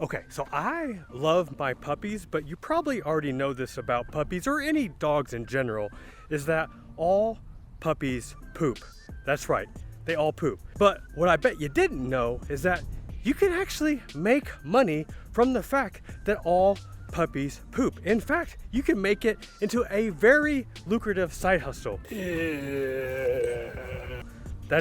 Okay, so I love my puppies, but you probably already know this about puppies or any dogs in general, is that all puppies poop. That's right, they all poop. But what I bet you didn't know is that you can actually make money from the fact that all puppies poop. In fact, you can make it into a very lucrative side hustle. That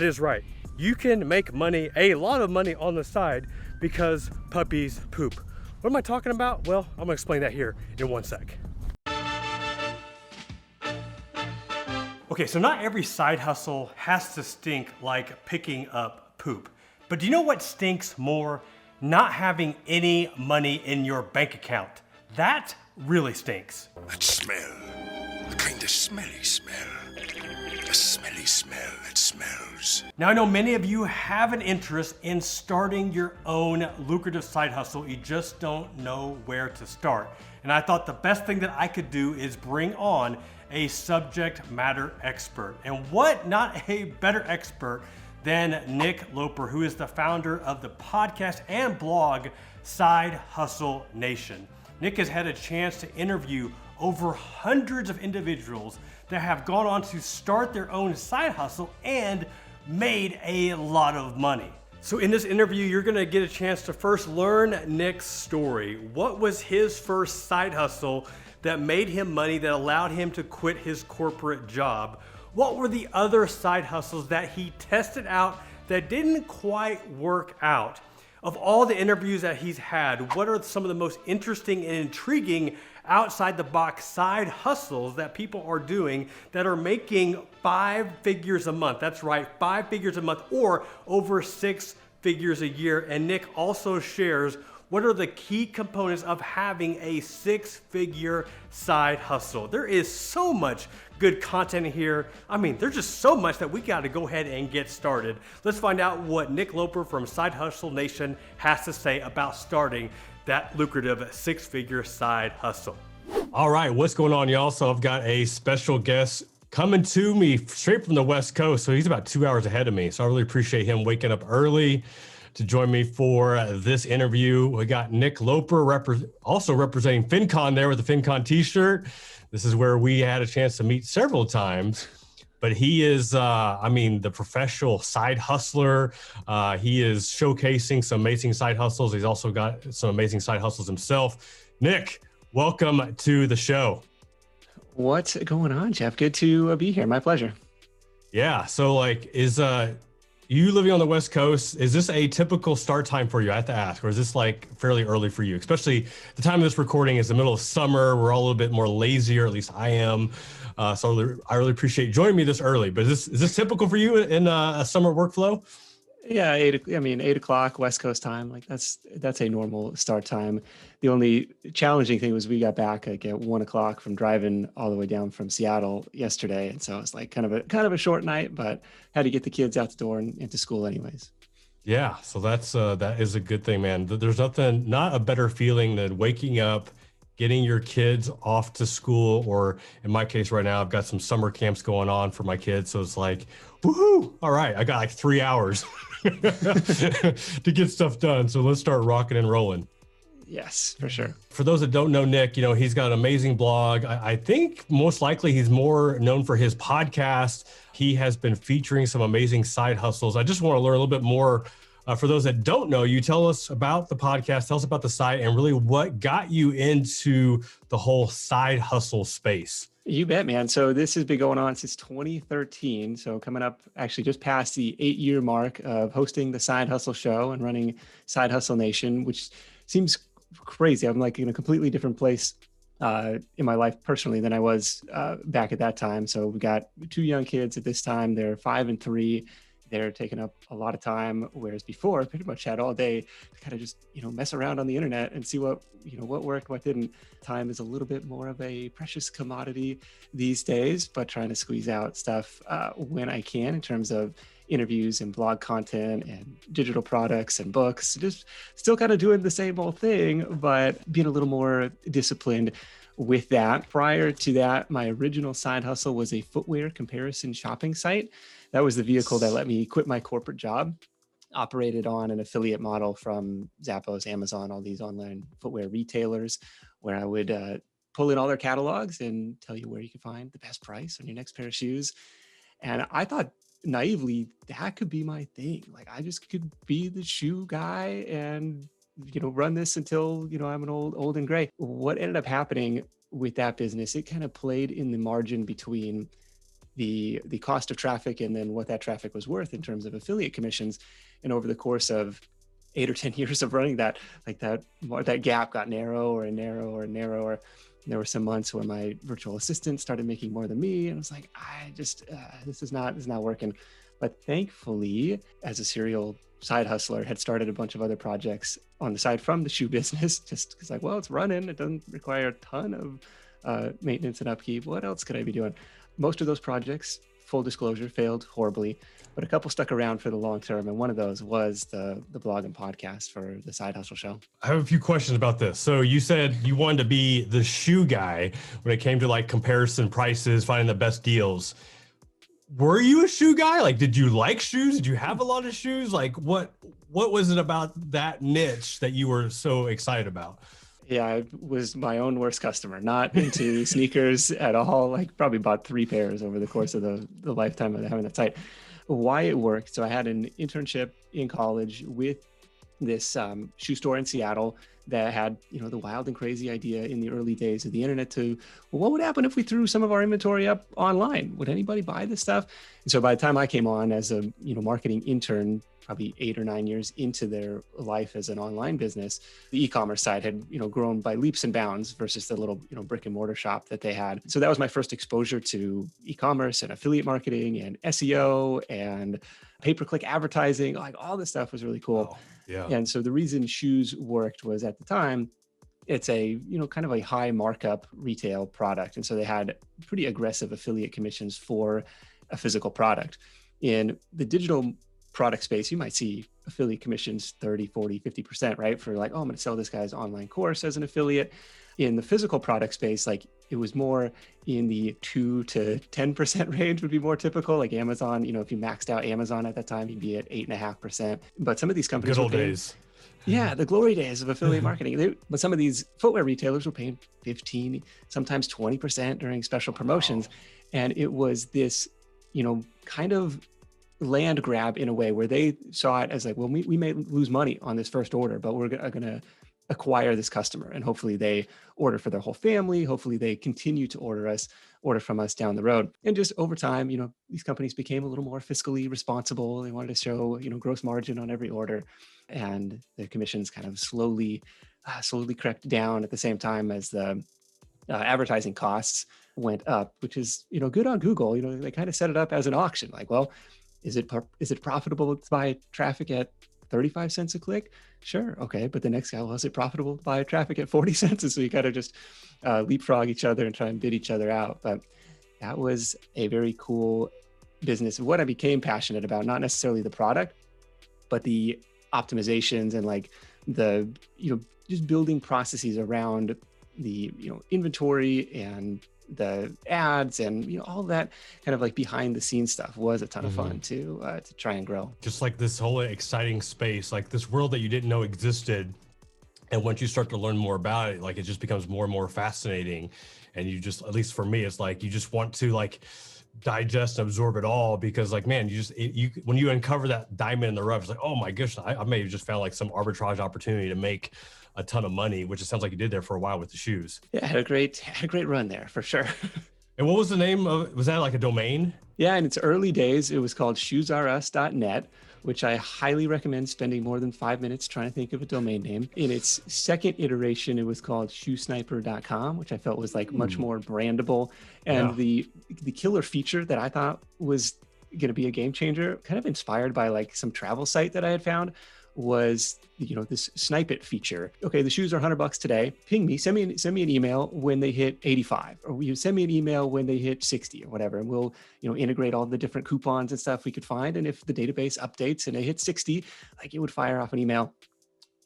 is right. You can make money, a lot of money on the side because puppies poop. What am I talking about? Well, I'm gonna explain that here in one sec. Okay, so not every side hustle has to stink like picking up poop. But do you know what stinks more? Not having any money in your bank account. That really stinks. That smell, the kind of smelly smell. The smelly smell that smells. Now I know many of you have an interest in starting your own lucrative side hustle. You just don't know where to start. And I thought the best thing that I could do is bring on a subject matter expert. And what not a better expert than Nick Loper, who is the founder of the podcast and blog Side Hustle Nation. Nick has had a chance to interview over hundreds of individuals that have gone on to start their own side hustle and made a lot of money. So in this interview, you're gonna get a chance to first learn Nick's story. What was his first side hustle that made him money, that allowed him to quit his corporate job? What were the other side hustles that he tested out that didn't quite work out? Of all the interviews that he's had, what are some of the most interesting and intriguing outside the box side hustles that people are doing that are making 5 figures a month? That's right, 5 figures a month or over 6 figures a year. And Nick also shares what are the key components of having a 6-figure side hustle. There is so much good content here. I mean, there's just so much that we got to go ahead and get started. Let's find out what Nick Loper from Side Hustle Nation has to say about starting that lucrative 6-figure side hustle. All right, what's going on, y'all? So I've got a special guest coming to me straight from the West Coast. So he's about 2 hours ahead of me. So I really appreciate him waking up early to join me for this interview. We got Nick Loper also representing FinCon there with the FinCon t-shirt. This is where we had a chance to meet several times, but he is, the professional side hustler. He is showcasing some amazing side hustles. He's also got some amazing side hustles himself. Nick, welcome to the show. What's going on, Jeff? Good to be here. My pleasure. Yeah. So you living on the West Coast, is this a typical start time for you? I have to ask, or is this like fairly early for you? Especially the time of this recording is the middle of summer. We're all a little bit more lazy, or at least I am. So I really appreciate you joining me this early. But is this typical for you in a summer workflow? Yeah, 8 o'clock West Coast time. Like that's a normal start time. The only challenging thing was we got back at 1 o'clock from driving all the way down from Seattle yesterday, and so it's like kind of a short night, but had to get the kids out the door and into school anyways. Yeah, so that is a good thing, man. There's not a better feeling than waking up, getting your kids off to school, or in my case right now, I've got some summer camps going on for my kids. So it's like, woohoo! All right, I got like 3 hours to get stuff done. So let's start rocking and rolling. Yes, for sure. For those that don't know Nick, he's got an amazing blog. I think most likely he's more known for his podcast. He has been featuring some amazing side hustles. I just want to learn a little bit more. For those that don't know, you tell us about the podcast, tell us about the site, and really what got you into the whole side hustle space. You bet, man. So this has been going on since 2013. So coming up actually just past the 8-year mark of hosting the Side Hustle Show and running Side Hustle Nation, which seems crazy. I'm like in a completely different place in my life personally than I was back at that time. So we got 2 young kids at this time. They're 5 and 3. They're taking up a lot of time, whereas before I pretty much had all day to kind of just, mess around on the internet and see what worked, what didn't. Time is a little bit more of a precious commodity these days, but trying to squeeze out stuff when I can in terms of interviews and blog content and digital products and books, just still kind of doing the same old thing, but being a little more disciplined with that. Prior to that, my original side hustle was a footwear comparison shopping site. That was the vehicle that let me quit my corporate job operated on an affiliate model from Zappos, Amazon, all these online footwear retailers, where I would pull in all their catalogs and tell you where you can find the best price on your next pair of shoes. And I thought naively that could be my thing. Like I just could be the shoe guy and, run this until, I'm an old and gray. What ended up happening with that business, it kind of played in the margin between the cost of traffic and then what that traffic was worth in terms of affiliate commissions. And over the course of 8 or 10 years of running that, like that gap got narrower and narrower and narrower. There were some months where my virtual assistant started making more than me, and I was like, this is not working. But thankfully, as a serial side hustler, had started a bunch of other projects on the side from the shoe business, just because like, well, it's running, it doesn't require a ton of maintenance and upkeep. What else could I be doing? Most of those projects, full disclosure, failed horribly, but a couple stuck around for the long term. And one of those was the blog and podcast for the Side Hustle Show. I have a few questions about this. So you said you wanted to be the shoe guy when it came to like comparison prices, finding the best deals. Were you a shoe guy? Like, did you like shoes? Did you have a lot of shoes? Like what was it about that niche that you were so excited about? Yeah, I was my own worst customer, not into sneakers at all. Like probably bought 3 pairs over the course of the lifetime of having that site. Why it worked. So I had an internship in college with this shoe store in Seattle that had, the wild and crazy idea in the early days of the internet to, well, what would happen if we threw some of our inventory up online? Would anybody buy this stuff? And so by the time I came on as a, marketing intern, probably 8 or 9 years into their life as an online business, the e-commerce side had, grown by leaps and bounds versus the little, brick and mortar shop that they had. So that was my first exposure to e-commerce and affiliate marketing and SEO and pay-per-click advertising. Like all this stuff was really cool. Oh, yeah. And so the reason shoes worked was at the time, it's a, kind of a high markup retail product. And so they had pretty aggressive affiliate commissions for a physical product. In the digital product space, you might see affiliate commissions 30, 40, 50%, right? For like, oh, I'm going to sell this guy's online course as an affiliate. In the physical product space, like it was more in the 2 to 10% range would be more typical. Like Amazon, if you maxed out Amazon at that time, you'd be at 8.5%. But some of these companies good old days. Yeah, the glory days of affiliate marketing. But some of these footwear retailers were paying 15, sometimes 20% during special promotions. Wow. And it was this, kind of land grab in a way where they saw it as like, well, we may lose money on this first order, but we're going to acquire this customer. And hopefully they order for their whole family. Hopefully they continue to order from us down the road. And just over time, these companies became a little more fiscally responsible. They wanted to show, gross margin on every order. And the commissions kind of slowly crept down at the same time as the advertising costs went up, which is, good on Google. They kind of set it up as an auction. Like, well, is it profitable to buy traffic at 35 cents a click? Sure. Okay. But the next guy, well, is it profitable to buy traffic at 40 cents? And so you kind of just leapfrog each other and try and bid each other out. But that was a very cool business. What I became passionate about, not necessarily the product, but the optimizations and like the, just building processes around the, inventory and the ads and all that kind of like behind the scenes stuff was a ton of fun to try and grow. Just like this whole exciting space, like this world that you didn't know existed. And once you start to learn more about it, like it just becomes more and more fascinating. And you just, at least for me, it's like you just want to like digest and absorb it all, because like, man, when you uncover that diamond in the rough, it's like, oh my gosh, I may have just found like some arbitrage opportunity to make a ton of money, which it sounds like you did there for a while with the shoes. Yeah, I had a great run there for sure. And what was the name of, was that like a domain? Yeah, in its early days, it was called shoesrus.net, which I highly recommend spending more than 5 minutes trying to think of a domain name. In its second iteration, it was called shoesniper.com, which I felt was like much more brandable. And the killer feature that I thought was going to be a game changer, kind of inspired by like some travel site that I had found, was this snipe it feature. Okay, the shoes are $100 today. Ping me, send me an email when they hit 85, or you send me an email when they hit 60 or whatever, and we'll integrate all the different coupons and stuff we could find. And if the database updates and they hit 60, like it would fire off an email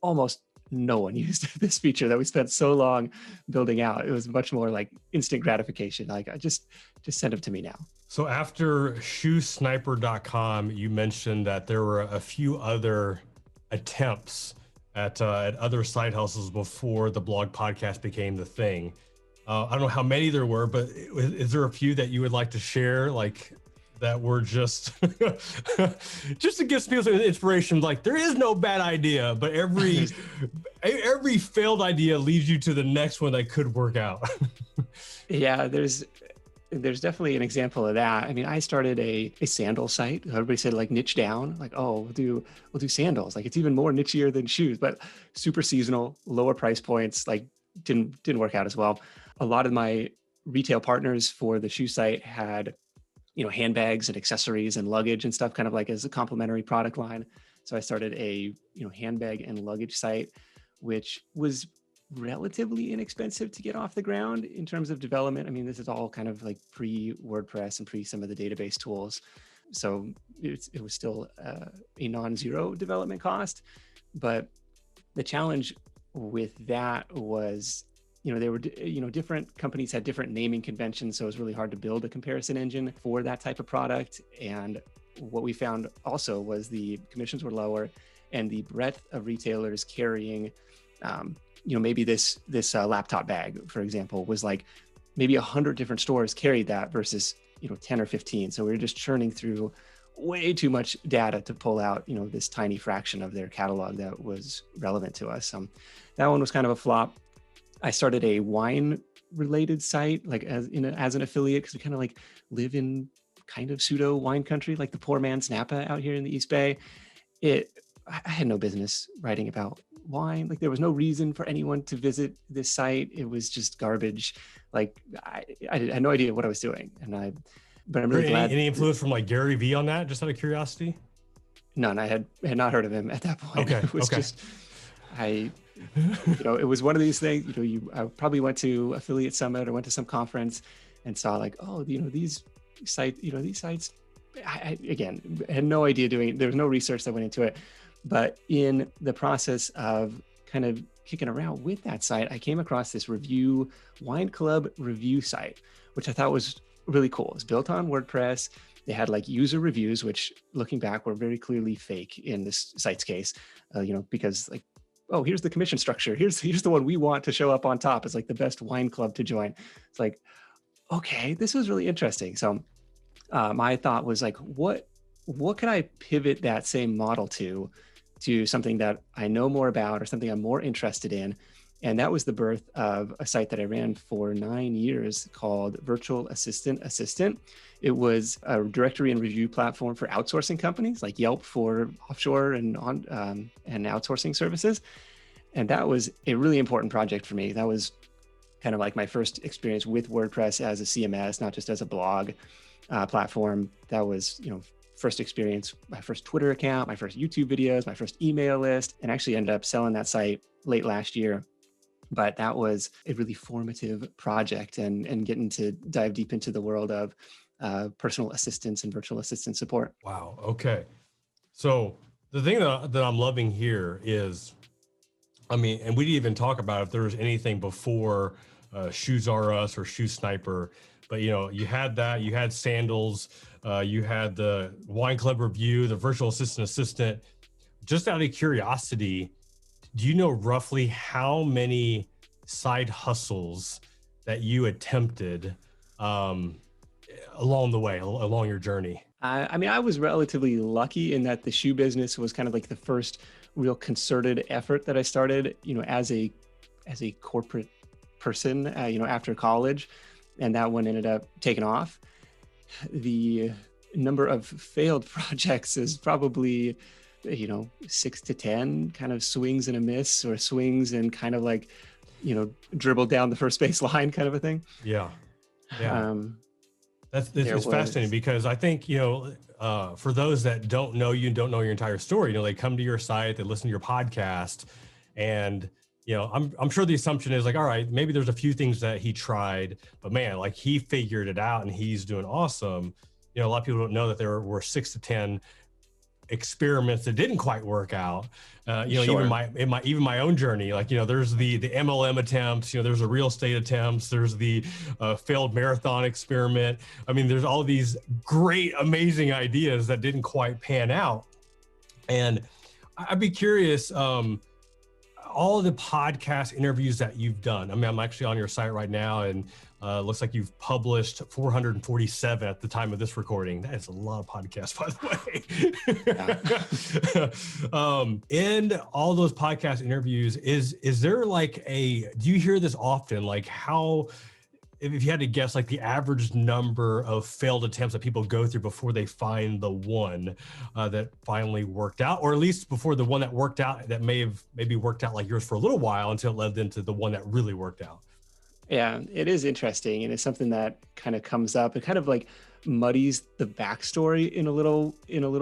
almost no one used this feature that we spent so long building out. It was much more like instant gratification. Like, I just send them to me now. So after shoesniper.com, you mentioned that there were a few other attempts at other side hustles before the blog podcast became the thing. I don't know how many there were, but is there a few that you would like to share, like that were just just to give people some inspiration? Like, there is no bad idea, but every failed idea leads you to the next one that could work out. Yeah, there's definitely an example of that. I mean, I started a sandal site. Everybody said, like, niche down, like, oh, we'll do sandals. Like, it's even more nichier than shoes, but super seasonal, lower price points, like didn't work out as well. A lot of my retail partners for the shoe site had, handbags and accessories and luggage and stuff, kind of like as a complementary product line. So I started a, handbag and luggage site, which was relatively inexpensive to get off the ground in terms of development. I mean, this is all kind of like pre-WordPress and pre some of the database tools. So it was still a non-zero development cost. But the challenge with that was, they were, different companies had different naming conventions. So it was really hard to build a comparison engine for that type of product. And what we found also was the commissions were lower, and the breadth of retailers carrying, maybe this laptop bag, for example, was like maybe 100 different stores carried that versus, 10 or 15. So we were just churning through way too much data to pull out, this tiny fraction of their catalog that was relevant to us. That one was kind of a flop. I started a wine related site, like as an affiliate, because we kind of like live in kind of pseudo wine country, like the poor man's Napa out here in the East Bay. I had no business writing about wine. Like, there was no reason for anyone to visit this site. It was just garbage. Like, I had no idea what I was doing. But I'm really glad. Any influence from like Gary Vee on that, just out of curiosity? None. I had not heard of him at that point. Okay. It was just, it was one of these things, I probably went to Affiliate Summit or went to some conference and saw like, oh, these sites, I had no idea there was no research that went into it. But in the process of kind of kicking around with that site, I came across this wine club review site, which I thought was really cool. It's built on WordPress. They had like user reviews, which looking back were very clearly fake in this site's case, because like, oh, here's the commission structure. Here's the one we want to show up on top as like the best wine club to join. It's like, okay, this was really interesting. So my thought was like, what could I pivot that same model to something that I know more about or something I'm more interested in? And that was the birth of a site that I ran for 9 years called Virtual Assistant. It was a directory and review platform for outsourcing companies like Yelp for offshore and outsourcing services. And that was a really important project for me. That was kind of like my first experience with WordPress as a CMS, not just as a blog platform. That was, first experience, my first Twitter account, my first YouTube videos, my first email list, and actually ended up selling that site late last year. But that was a really formative project and getting to dive deep into the world of personal assistance and virtual assistant support. Wow. Okay. So the thing that I'm loving here is, and we didn't even talk about if there was anything before Shoes R Us or Shoe Sniper, but you had that, you had sandals, you had the wine club review, the virtual assistant. Just out of curiosity, do you know roughly how many side hustles that you attempted along the way, along your journey? I was relatively lucky in that the shoe business was kind of like the first real concerted effort that I started, as a corporate person, after college, and that one ended up taking off. The number of failed projects is probably 6 to 10 kind of swings and a miss, or swings and kind of like, dribble down the first base line kind of a thing. Yeah. It's fascinating because I think, for those that don't know you and don't know your entire story, they come to your site, they listen to your podcast, and, I'm sure the assumption is like, all right, maybe there's a few things that he tried, but man, like he figured it out and he's doing awesome. A lot of people don't know that there were 6 to 10 experiments that didn't quite work out. Sure. Even my own journey, like, there's the MLM attempts, there's the real estate attempts, there's the failed marathon experiment. I mean, there's all these great, amazing ideas that didn't quite pan out. And I'd be curious, all of the podcast interviews that you've done. I mean, I'm actually on your site right now, and looks like you've published 447 at the time of this recording. That is a lot of podcasts, by the way. In all those podcast interviews, is there like do you hear this often? Like how, if you had to guess, like the average number of failed attempts that people go through before they find the one that finally worked out, or at least before the one that worked out that maybe worked out like yours for a little while until it led into the one that really worked out? Yeah, it is interesting. And it's something that kind of comes up. It kind of like muddies the backstory in a little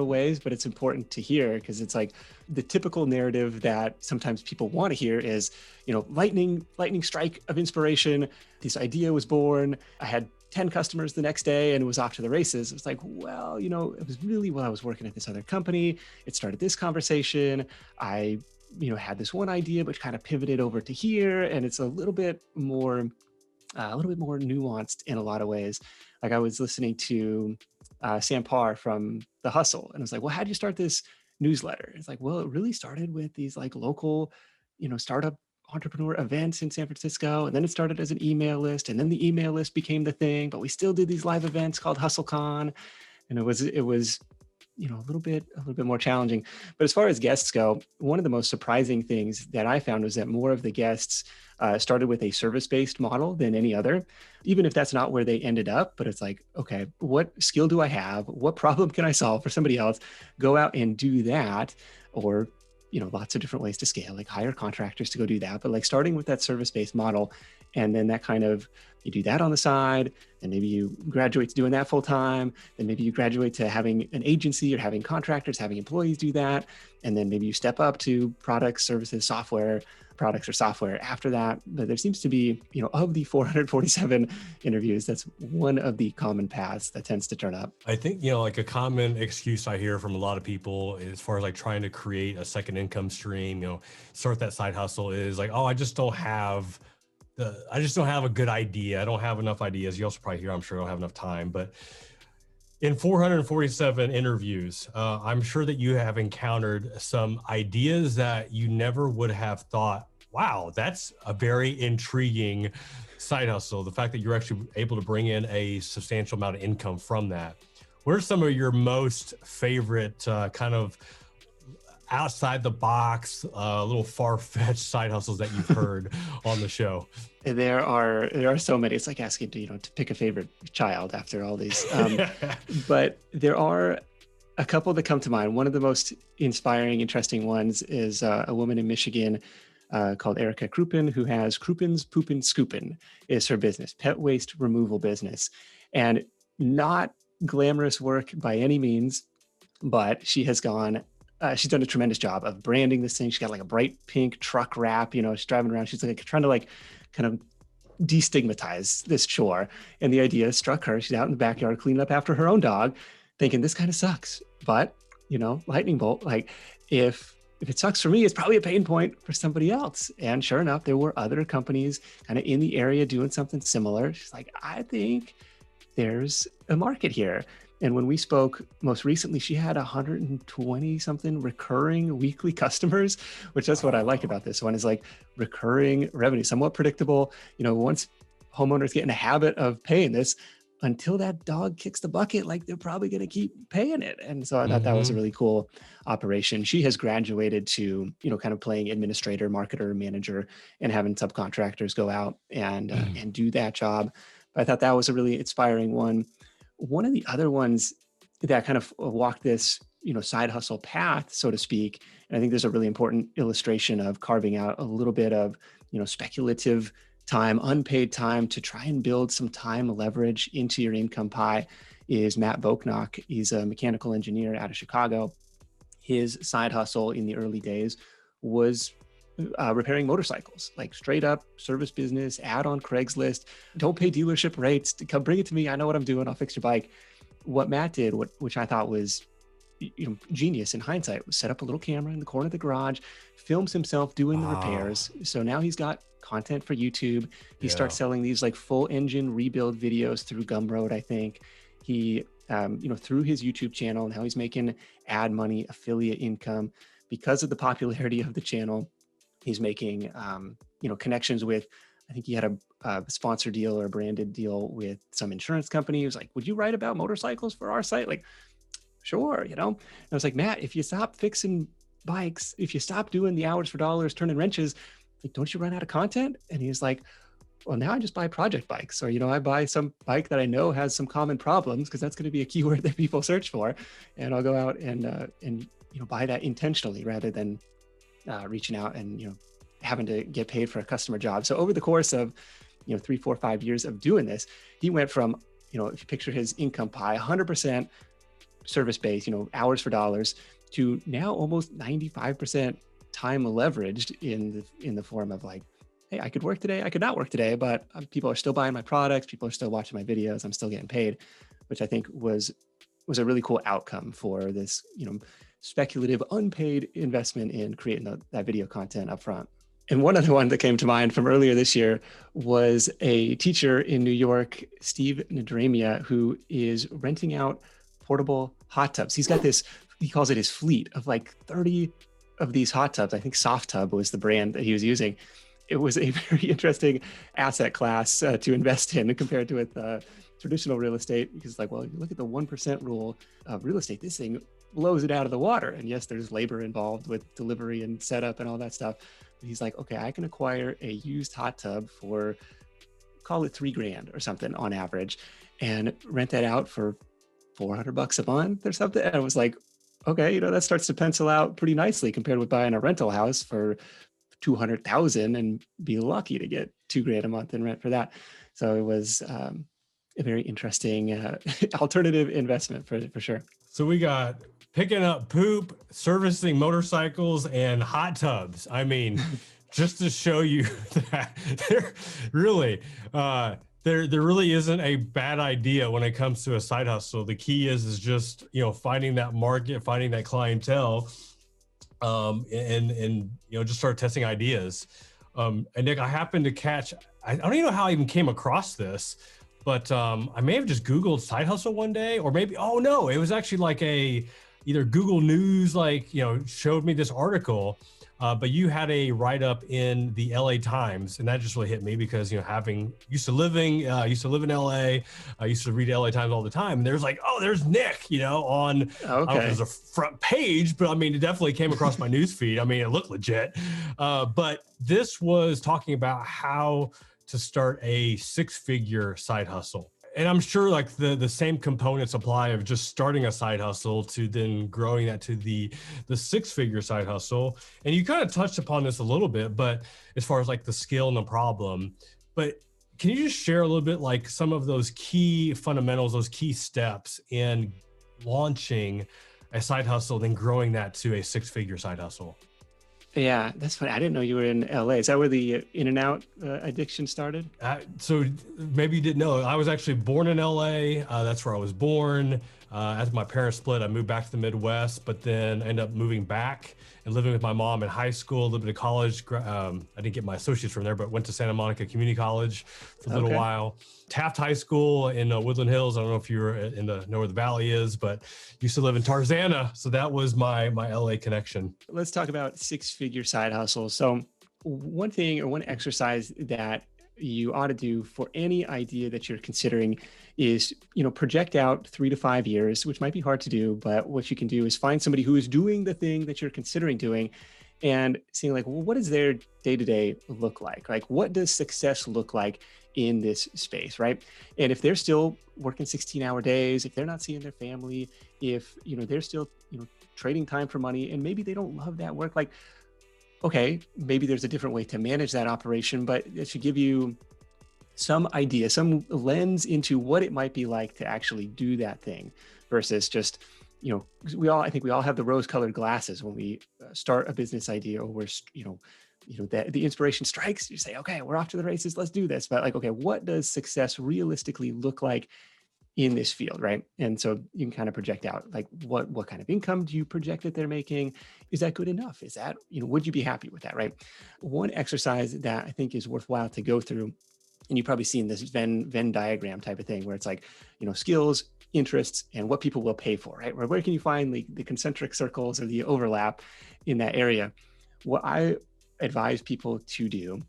ways, but it's important to hear because it's like the typical narrative that sometimes people want to hear is, lightning strike of inspiration. This idea was born. I had 10 customers the next day and it was off to the races. It was like, well, it was really while I was working at this other company. It started this conversation. I had this one idea, but kind of pivoted over to here. And it's a little bit more nuanced in a lot of ways. Like I was listening to Sam Parr from The Hustle, and I was like, well, how did you start this newsletter? It's like, well, it really started with these like local, startup entrepreneur events in San Francisco. And then it started as an email list, and then the email list became the thing, but we still did these live events called HustleCon. And it was a little bit more challenging. But as far as guests go, one of the most surprising things that I found was that more of the guests started with a service-based model than any other, even if that's not where they ended up. But it's like, okay, what skill do I have? What problem can I solve for somebody else? Go out and do that. Or, lots of different ways to scale, like hire contractors to go do that. But like starting with that service-based model, and then that kind of, you do that on the side, and maybe you graduate to doing that full time. Then maybe you graduate to having an agency or having contractors, having employees do that. And then maybe you step up to products, services, products or software after that. But there seems to be, of the 447 interviews, that's one of the common paths that tends to turn up. I think, like a common excuse I hear from a lot of people as far as like trying to create a second income stream, start that side hustle is like, oh, I just don't have a good idea. I don't have enough ideas. You also probably hear, I'm sure I don't have enough time. But in 447 interviews, I'm sure that you have encountered some ideas that you never would have thought, wow, that's a very intriguing side hustle. The fact that you're actually able to bring in a substantial amount of income from that. What are some of your most favorite kind of outside the box, little far-fetched side hustles that you've heard on the show? There are so many. It's like asking to pick a favorite child after all these. But there are a couple that come to mind. One of the most inspiring, interesting ones is a woman in Michigan called Erica Krupin, who has Krupin's Poopin' Scoopin' is her business, pet waste removal business, and not glamorous work by any means, but she has gone. She's done a tremendous job of branding this thing. She's got like a bright pink truck wrap. She's driving around. She's like trying to like kind of destigmatize this chore. And the idea struck her. She's out in the backyard cleaning up after her own dog, thinking this kind of sucks. But lightning bolt. Like if it sucks for me, it's probably a pain point for somebody else. And sure enough, there were other companies kind of in the area doing something similar. She's like, I think there's a market here. And when we spoke most recently, she had 120 something recurring weekly customers, which that's what I like about this one is like recurring revenue, somewhat predictable. Once homeowners get in a habit of paying this, until that dog kicks the bucket, like they're probably going to keep paying it. And so I thought that was a really cool operation. She has graduated to, kind of playing administrator, marketer, manager, and having subcontractors go out and do that job. But I thought that was a really inspiring one. One of the other ones that kind of walked this, side hustle path, so to speak, and I think there's a really important illustration of carving out a little bit of, speculative time, unpaid time to try and build some time leverage into your income pie is Matt Boknock. He's a mechanical engineer out of Chicago. His side hustle in the early days was repairing motorcycles, like straight up service business, ad on Craigslist, don't pay dealership rates, come bring it to me. I know what I'm doing. I'll fix your bike. What Matt did, which I thought was genius in hindsight, set up a little camera in the corner of the garage, films himself doing the repairs. So now he's got content for YouTube. He starts selling these like full engine rebuild videos through Gumroad, I think. He, through his YouTube channel, now he's making ad money, affiliate income. Because of the popularity of the channel, he's making, connections with, I think he had a sponsor deal or a branded deal with some insurance company. He was like, would you write about motorcycles for our site? Like, sure, And I was like, Matt, if you stop fixing bikes, if you stop doing the hours for dollars, turning wrenches, like, don't you run out of content? And he's like, well, now I just buy project bikes, or, I buy some bike that I know has some common problems, because that's going to be a keyword that people search for. And I'll go out and buy that intentionally rather than reaching out and, having to get paid for a customer job. So over the course of, 3, 4, 5 years of doing this, he went from, if you picture his income pie, 100% service-based, hours for dollars, to now almost 95% time leveraged in the form of like, hey, I could work today, I could not work today, but people are still buying my products, people are still watching my videos, I'm still getting paid, which I think was a really cool outcome for this, speculative, unpaid investment in creating that video content up front. And one other one that came to mind from earlier this year was a teacher in New York, Steve Nadramia, who is renting out portable hot tubs. He's got this, he calls it his fleet of like 30 of these hot tubs. I think Soft Tub was the brand that he was using. It was a very interesting asset class to invest in compared to with traditional real estate, because like, well, you look at the 1% rule of real estate, this thing blows it out of the water. And yes, there's labor involved with delivery and setup and all that stuff. But he's like, okay, I can acquire a used hot tub for, call it $3,000 or something on average, and rent that out for $400 a month or something. And I was like, okay, that starts to pencil out pretty nicely compared with buying a rental house for $200,000 and be lucky to get $2,000 a month in rent for that. So it was a very interesting alternative investment for sure. So we got picking up poop, servicing motorcycles, and hot tubs. I mean, just to show you that there really isn't a bad idea when it comes to a side hustle. The key is just, finding that market, finding that clientele, and just start testing ideas. And Nick, I happened to catch, I don't even know how I even came across this, but I may have just Googled side hustle one day, or maybe, oh no, it was actually like either Google News, showed me this article, but you had a write-up in the LA Times, and that just really hit me because, used to live in LA, I used to read LA Times all the time, and there's like, oh, there's Nick, on, okay. I don't know if it was a front page, but I mean, it definitely came across my news feed. I mean, it looked legit, but this was talking about how to start a 6-figure side hustle. And I'm sure like the same components apply of just starting a side hustle to then growing that to the 6-figure side hustle. And you kind of touched upon this a little bit, but as far as like the skill and the problem, but can you just share a little bit like some of those key fundamentals, those key steps in launching a side hustle, then growing that to a 6-figure side hustle? Yeah, that's funny. I didn't know you were in LA. Is that where the In-N-Out addiction started? So maybe you didn't know, I was actually born in LA. That's where I was born. After my parents split, I moved back to the Midwest, but then ended up moving back and living with my mom in high school, a little bit of college. I didn't get my associates from there, but went to Santa Monica Community College for a little while. Taft High School in Woodland Hills. I don't know if you were know where the valley is, but used to live in Tarzana. So that was my LA connection. Let's talk about 6-figure side hustles. So one thing or one exercise that you ought to do for any idea that you're considering is, project out 3 to 5 years, which might be hard to do, but what you can do is find somebody who is doing the thing that you're considering doing and seeing like, well, what does their day-to-day look like? Like, what does success look like in this space, right? And if they're still working 16-hour days, if they're not seeing their family, if, they're still, trading time for money, and maybe they don't love that work, like, okay, maybe there's a different way to manage that operation, but it should give you some idea, some lens into what it might be like to actually do that thing versus just, I think we all have the rose-colored glasses when we start a business idea, or we're, the inspiration strikes, you say, okay, we're off to the races, let's do this. But like, okay, what does success realistically look like in this field, right? And so you can kind of project out like what kind of income do you project that they're making? Is that good enough? Is that, would you be happy with that, right? One exercise that I think is worthwhile to go through, and you've probably seen this Venn diagram type of thing where it's like, skills, interests, and what people will pay for, right? Where can you find the concentric circles or the overlap in that area? What I advise people to do,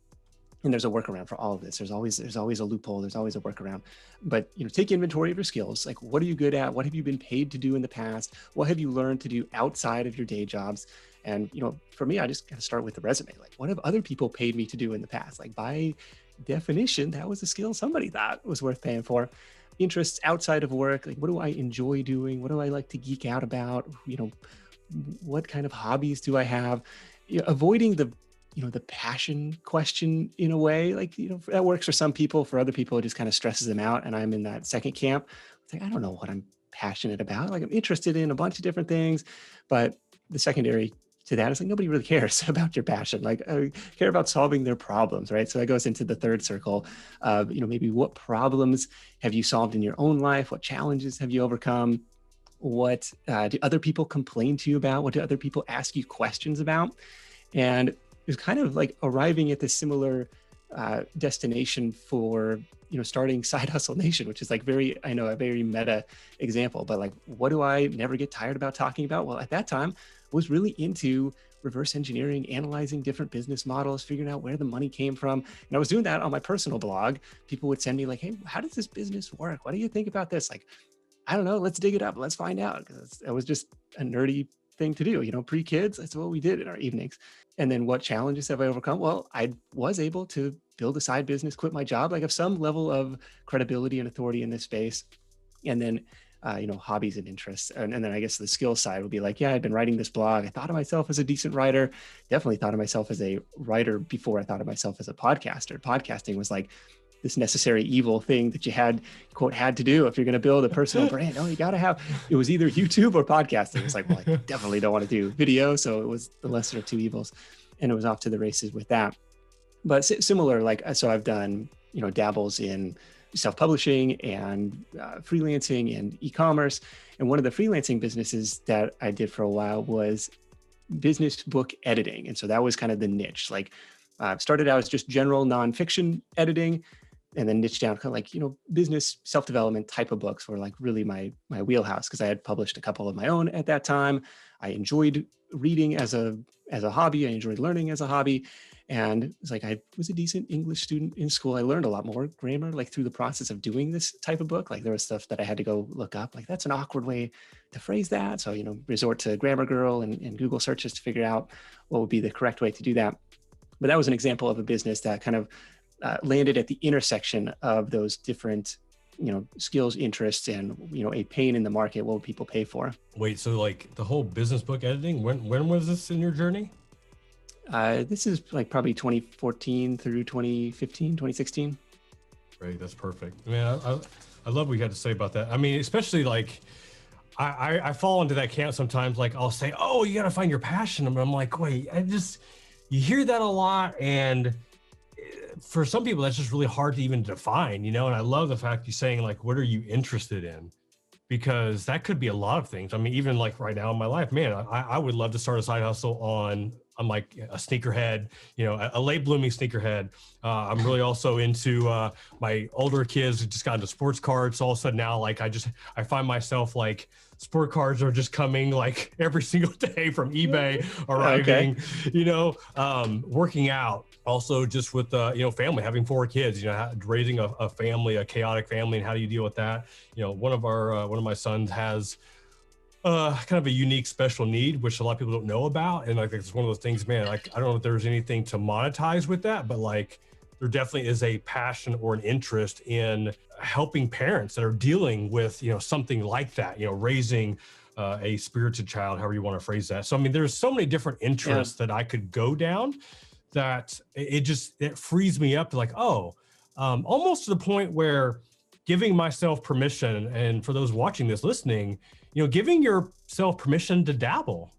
and there's a workaround for all of this. There's always a loophole. There's always a workaround. But take inventory of your skills. Like, what are you good at? What have you been paid to do in the past? What have you learned to do outside of your day jobs? And for me, I just got to start with the resume. Like, what have other people paid me to do in the past? Like, by definition, that was a skill somebody thought was worth paying for. Interests outside of work. Like, what do I enjoy doing? What do I like to geek out about? What kind of hobbies do I have? Avoiding the passion question in a way, like, that works for some people. For other people, it just kind of stresses them out. And I'm in that second camp. It's like, I don't know what I'm passionate about. Like, I'm interested in a bunch of different things, but the secondary to that is like, nobody really cares about your passion. Like, I care about solving their problems, right? So that goes into the third circle of, maybe what problems have you solved in your own life? What challenges have you overcome? What do other people complain to you about? What do other people ask you questions about? And it's kind of like arriving at this similar destination for, starting Side Hustle Nation, which is like a very meta example, but like, what do I never get tired about talking about? Well, at that time, I was really into reverse engineering, analyzing different business models, figuring out where the money came from. And I was doing that on my personal blog. People would send me like, hey, how does this business work? What do you think about this? Like, I don't know, let's dig it up. Let's find out. Because it was just a nerdy thing to do, pre-kids, that's what we did in our evenings. And then what challenges have I overcome? Well, I was able to build a side business, quit my job, like have some level of credibility and authority in this space. And then, hobbies and interests. And then I guess the skill side would be like, yeah, I've been writing this blog. I thought of myself as a decent writer, definitely thought of myself as a writer before I thought of myself as a podcaster. Podcasting was like this necessary evil thing that you had to do if you're going to build a personal brand. Oh, you got to have, it was either YouTube or podcasting. It's like, well, I definitely don't want to do video. So it was the lesser of two evils, and it was off to the races with that. But similar, like, so I've done, dabbles in self-publishing and freelancing and e-commerce. And one of the freelancing businesses that I did for a while was business book editing. And so that was kind of the niche. Like, started out as just general nonfiction editing, and then niched down kind of like, business self-development type of books were like really my wheelhouse, because I had published a couple of my own at that time. I enjoyed reading as a hobby. I enjoyed learning as a hobby. And it's like, I was a decent English student in school. I learned a lot more grammar, like through the process of doing this type of book. Like, there was stuff that I had to go look up, like, that's an awkward way to phrase that. So, resort to Grammar Girl and Google searches to figure out what would be the correct way to do that. But that was an example of a business that kind of landed at the intersection of those different, skills, interests, and, a pain in the market. What would people pay for? Wait, so like the whole business book editing, when was this in your journey? This is like probably 2014 through 2015, 2016. Great, that's perfect. Man, I love what you had to say about that. I mean, especially like, I fall into that camp sometimes. Like, I'll say, oh, you got to find your passion. And I'm like, wait, you hear that a lot. And for some people, that's just really hard to even define, And I love the fact you're saying, like, what are you interested in? Because that could be a lot of things. I mean, even like right now in my life, man, I would love to start a side hustle I'm like a sneakerhead, a late blooming sneakerhead. I'm really also into my older kids who just got into sports cards. So all of a sudden now, like, I find myself like, sport cards are just coming like every single day from eBay arriving, working out. Also just with, family, having 4 kids, raising a family, a chaotic family, and how do you deal with that? One of my sons has kind of a unique special need, which a lot of people don't know about. And like, it's one of those things, man, like, I don't know if there's anything to monetize with that, but like, there definitely is a passion or an interest in helping parents that are dealing with, something like that, raising a spirited child, however you want to phrase that. So, I mean, there's so many different interests that I could go down that it frees me up to like, almost to the point where giving myself permission, and for those watching this, listening, giving yourself permission to dabble,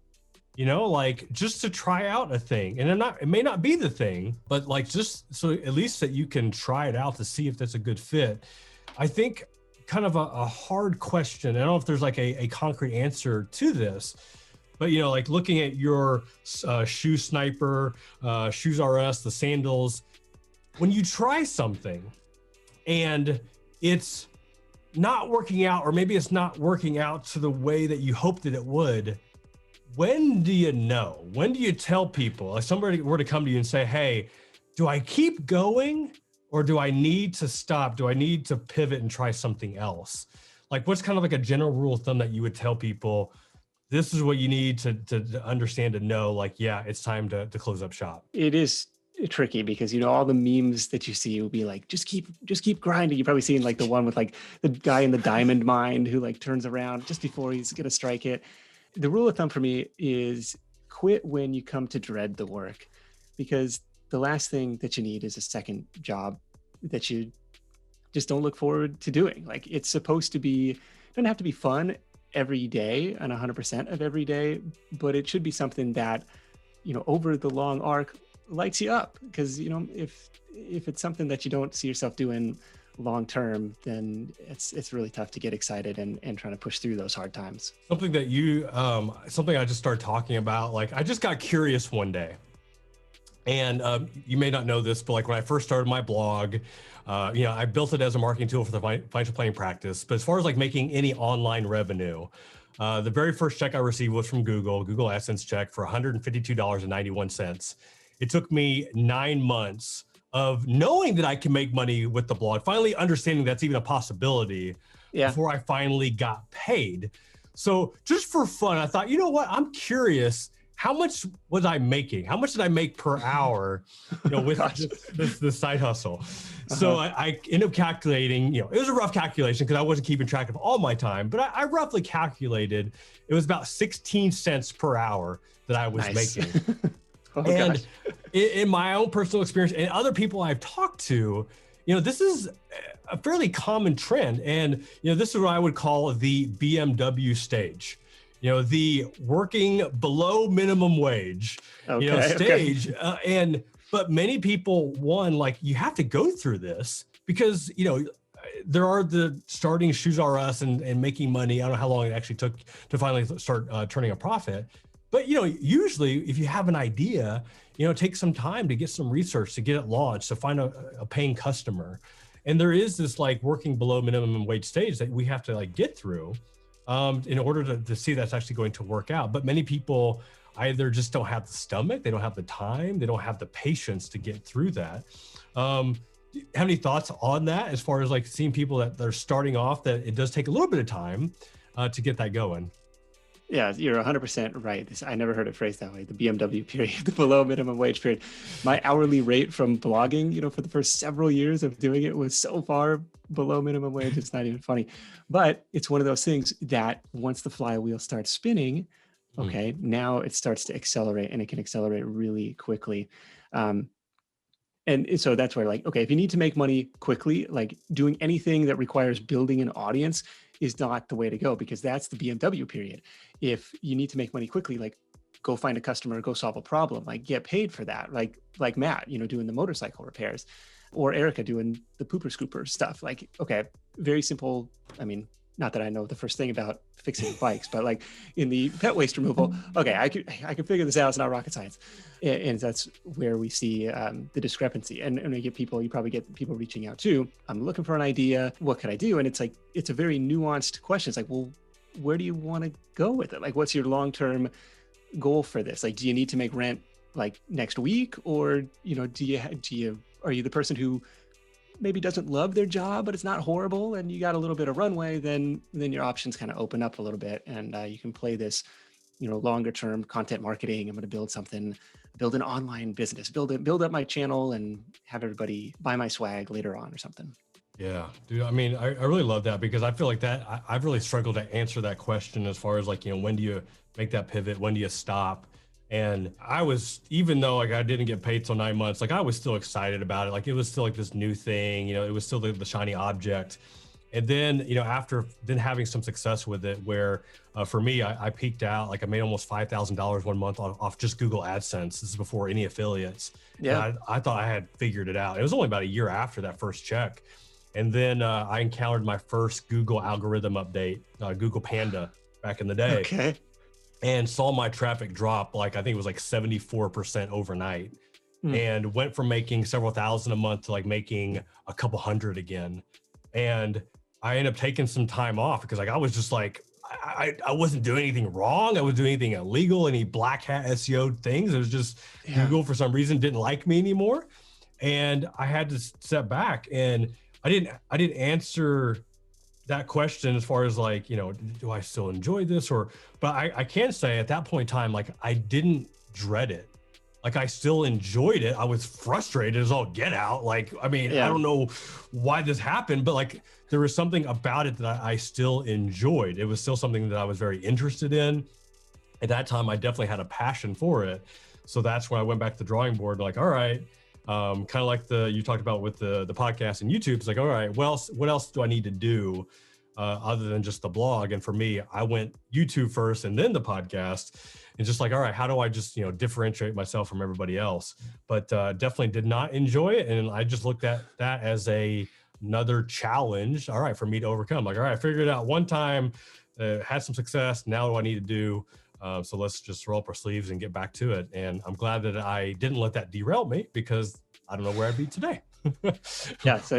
like just to try out a thing. And it may not be the thing, but like, just so at least that you can try it out to see if that's a good fit. I think kind of a hard question. I don't know if there's like a concrete answer to this, but like looking at your shoe sniper, shoes R Us, the sandals, when you try something and it's not working out, or maybe it's not working out to the way that you hoped that it would, when do you know? When do you tell people? If somebody were to come to you and say, hey, do I keep going or do I need to stop? Do I need to pivot and try something else? Like, what's kind of like a general rule of thumb that you would tell people, this is what you need to understand and know, like, yeah, it's time to close up shop? It is tricky because all the memes that you see will be like, just keep grinding. You've probably seen like the one with like the guy in the diamond mine who like turns around just before he's gonna strike it. The rule of thumb for me is quit when you come to dread the work, because the last thing that you need is a second job that you just don't look forward to doing. Like, it's supposed to be, it doesn't have to be fun every day and 100% of every day, but it should be something that over the long arc lights you up. Because if it's something that you don't see yourself doing long term, then it's really tough to get excited and trying to push through those hard times. Something that something I just started talking about, like, I just got curious one day, and you may not know this, but like when I first started my blog, I built it as a marketing tool for the financial planning practice. But as far as like making any online revenue, the very first check I received was from Google AdSense check for $152.91. It took me 9 months of knowing that I can make money with the blog, finally understanding that's even a possibility, before I finally got paid. So just for fun, I thought, you know what? I'm curious, how much was I making? How much did I make per hour, with this side hustle? So I ended up calculating, it was a rough calculation because I wasn't keeping track of all my time, but I roughly calculated it was about 16 cents per hour that I was making. And in my own personal experience and other people I've talked to, this is a fairly common trend. And, this is what I would call the BMW stage, the working below minimum wage, stage. But many people, like, you have to go through this because, there are the starting Shoes R Us and making money. I don't know how long it actually took to finally start turning a profit. But, usually if you have an idea, it takes some time to get some research, to get it launched, to find a paying customer. And there is this like working below minimum wage stage that we have to like get through in order to see that's actually going to work out. But many people either just don't have the stomach, they don't have the time, they don't have the patience to get through that. Do you have any thoughts on that as far as like seeing people that they're starting off, that it does take a little bit of time to get that going? Yeah, you're 100% right. I never heard it phrased that way. The BMW period, the below minimum wage period. My hourly rate from blogging, for the first several years of doing it was so far below minimum wage. It's not even funny. But it's one of those things that once the flywheel starts spinning, now it starts to accelerate, and it can accelerate really quickly. And so that's where, like, okay, if you need to make money quickly, like doing anything that requires building an audience is not the way to go, because that's the BMW period. If you need to make money quickly, like go find a customer, go solve a problem, like get paid for that. Like Matt, doing the motorcycle repairs, or Erica doing the pooper scooper stuff. Like, okay, very simple. I mean, not that I know the first thing about fixing bikes, but like in the pet waste removal, okay, I can figure this out. It's not rocket science. And that's where we see the discrepancy. And we get people, you probably get people reaching out too. I'm looking for an idea. What could I do? And it's like, it's a very nuanced question. It's like, well, where do you want to go with it? Like, what's your long-term goal for this? Like, do you need to make rent like next week? Or, are you the person who maybe doesn't love their job, but it's not horrible, and you got a little bit of runway, then your options kind of open up a little bit, and you can play this, longer term content marketing. I'm going to build an online business, build up my channel and have everybody buy my swag later on or something. Yeah, dude. I mean, I really love that, because I feel like that I've really struggled to answer that question as far as like, when do you make that pivot? When do you stop? And I was, even though like I didn't get paid till 9 months, like I was still excited about it. Like it was still like this new thing, it was still the shiny object. And then, after then having some success with it, where for me, I peaked out, like I made almost $5,000 one month off just Google AdSense. This is before any affiliates. Yeah. I thought I had figured it out. It was only about a year after that first check. And then I encountered my first Google algorithm update, Google Panda back in the day. Okay. And saw my traffic drop, like I think it was like 74% overnight, and went from making several thousand a month to like making a couple hundred again. And I ended up taking some time off because like I was just like, I wasn't doing anything wrong. I wasn't doing anything illegal, any black hat SEO things. It was just Google for some reason didn't like me anymore. And I had to step back, and I didn't answer that question as far as like, you know, do I still enjoy this? But I can say at that point in time, like I didn't dread it. Like I still enjoyed it. I was frustrated as all get out. Like, I mean, I don't know why this happened, but like there was something about it that I still enjoyed. It was still something that I was very interested in. At that time, I definitely had a passion for it. So that's when I went back to the drawing board, like, all right, kind of like you talked about with the podcast and YouTube. It's like, all right, well, what else do I need to do other than just the blog? And for me, I went YouTube first and then the podcast, and just like, all right, how do I just, you know, differentiate myself from everybody else? But definitely did not enjoy it. And I just looked at that as another challenge. All right, for me to overcome. Like, all right, I figured it out one time, had some success. Now what do I need to do? So let's just roll up our sleeves and get back to it. And I'm glad that I didn't let that derail me, because I don't know where I'd be today. Yeah, so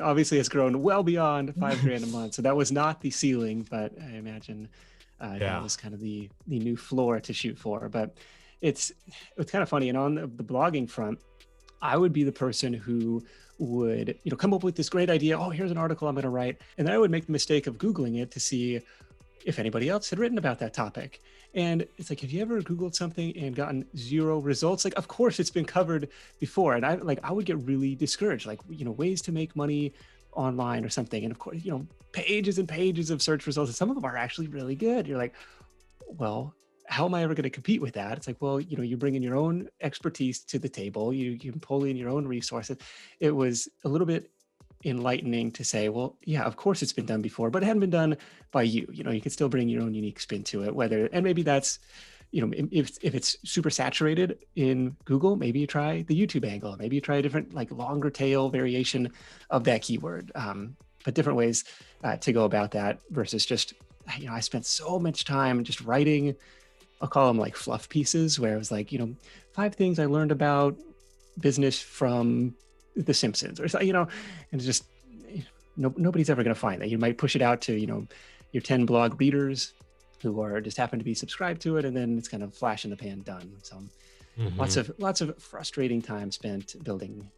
obviously it's grown well beyond $5,000 a month. So that was not the ceiling, but I imagine that was kind of the new floor to shoot for. But it's kind of funny. And on the blogging front, I would be the person who would, you know, come up with this great idea. Oh, here's an article I'm going to write. And then I would make the mistake of Googling it to see if anybody else had written about that topic. And it's like, have you ever Googled something and gotten 0 results? Like, of course it's been covered before. And I would get really discouraged, like, you know, ways to make money online or something. And of course, you know, pages and pages of search results. And some of them are actually really good. You're like, well, how am I ever going to compete with that? It's like, well, you know, you bring in your own expertise to the table. You can pull in your own resources. It was a little bit enlightening to say, well, yeah, of course it's been done before, but it hadn't been done by you. You know, you can still bring your own unique spin to it, and maybe that's, you know, if it's super saturated in Google, maybe you try the YouTube angle, maybe you try a different, like, longer tail variation of that keyword, but different ways to go about that versus just, you know, I spent so much time just writing, I'll call them like fluff pieces, where it was like, you know, 5 things I learned about business from The Simpsons, or, you know, and just nobody's ever going to find that. You might push it out to, you know, your 10 blog readers who are just happen to be subscribed to it, and then it's kind of flash in the pan done. So lots of frustrating time spent building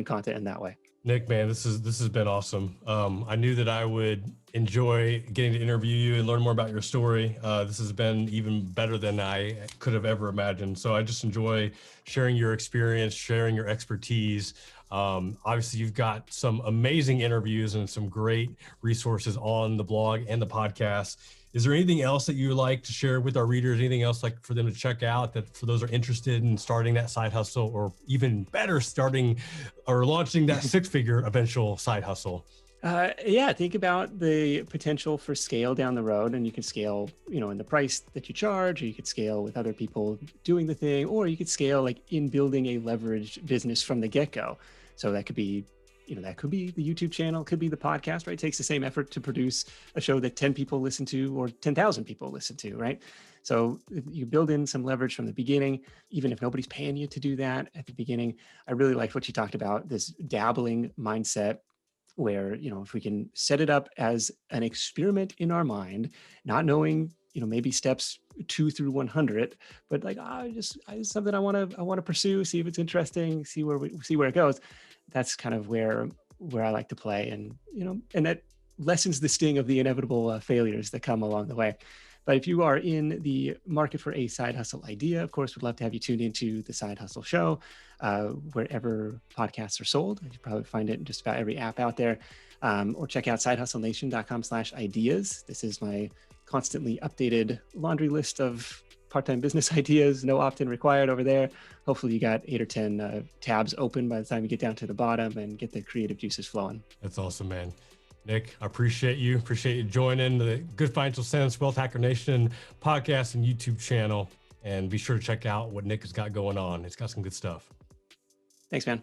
content in that way. Nick, man, this has been awesome. I knew that I would enjoy getting to interview you and learn more about your story. This has been even better than I could have ever imagined. So I just enjoy sharing your experience, sharing your expertise. Obviously, you've got some amazing interviews and some great resources on the blog and the podcast. Is there anything else that you would like to share with our readers? Anything else like for them to check out, that for those who are interested in starting that side hustle, or even better, starting or launching that 6-figure eventual side hustle? Yeah, think about the potential for scale down the road, and you can scale, you know, in the price that you charge, or you could scale with other people doing the thing, or you could scale like in building a leveraged business from the get-go. So that could be, you know, that could be the YouTube channel, could be the podcast, right? It takes the same effort to produce a show that 10 people listen to or 10,000 people listen to, right? So you build in some leverage from the beginning, even if nobody's paying you to do that at the beginning. I really liked what you talked about, this dabbling mindset, where, you know, if we can set it up as an experiment in our mind, not knowing, you know, maybe steps 2 through 100, but like, it's something I want to pursue, see if it's interesting, see where it goes. That's kind of where I like to play, and, you know, and that lessens the sting of the inevitable failures that come along the way. But if you are in the market for a side hustle idea, of course, we'd love to have you tuned into the Side Hustle Show, wherever podcasts are sold. You probably find it in just about every app out there, or check out sidehustlenation.com/ideas. This is my constantly updated laundry list of part-time business ideas, no opt-in required over there. Hopefully you got 8 or 10 tabs open by the time you get down to the bottom and get the creative juices flowing. That's awesome, man. Nick, I appreciate you joining the Good Financial Sense Wealth Hacker Nation podcast and YouTube channel. And be sure to check out what Nick has got going on. It's got some good stuff. Thanks, man.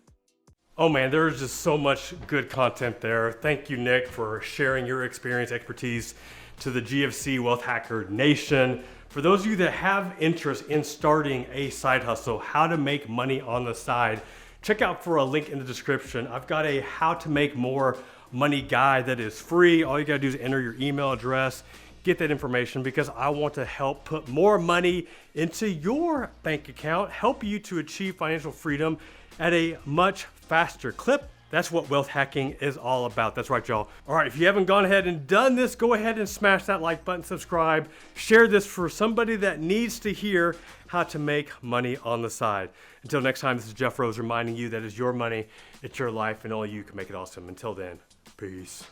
Oh man, there's just so much good content there. Thank you, Nick, for sharing your experience, expertise to the GFC Wealth Hacker Nation. For those of you that have interest in starting a side hustle, how to make money on the side, check out for a link in the description. I've got a how to make more money guide that is free. All you gotta do is enter your email address, get that information, because I want to help put more money into your bank account, help you to achieve financial freedom at a much faster clip. That's what wealth hacking is all about. That's right, y'all. All right, if you haven't gone ahead and done this, go ahead and smash that like button, subscribe, share this for somebody that needs to hear how to make money on the side. Until next time, this is Jeff Rose reminding you that it's your money, it's your life, and only you can make it awesome. Until then, peace.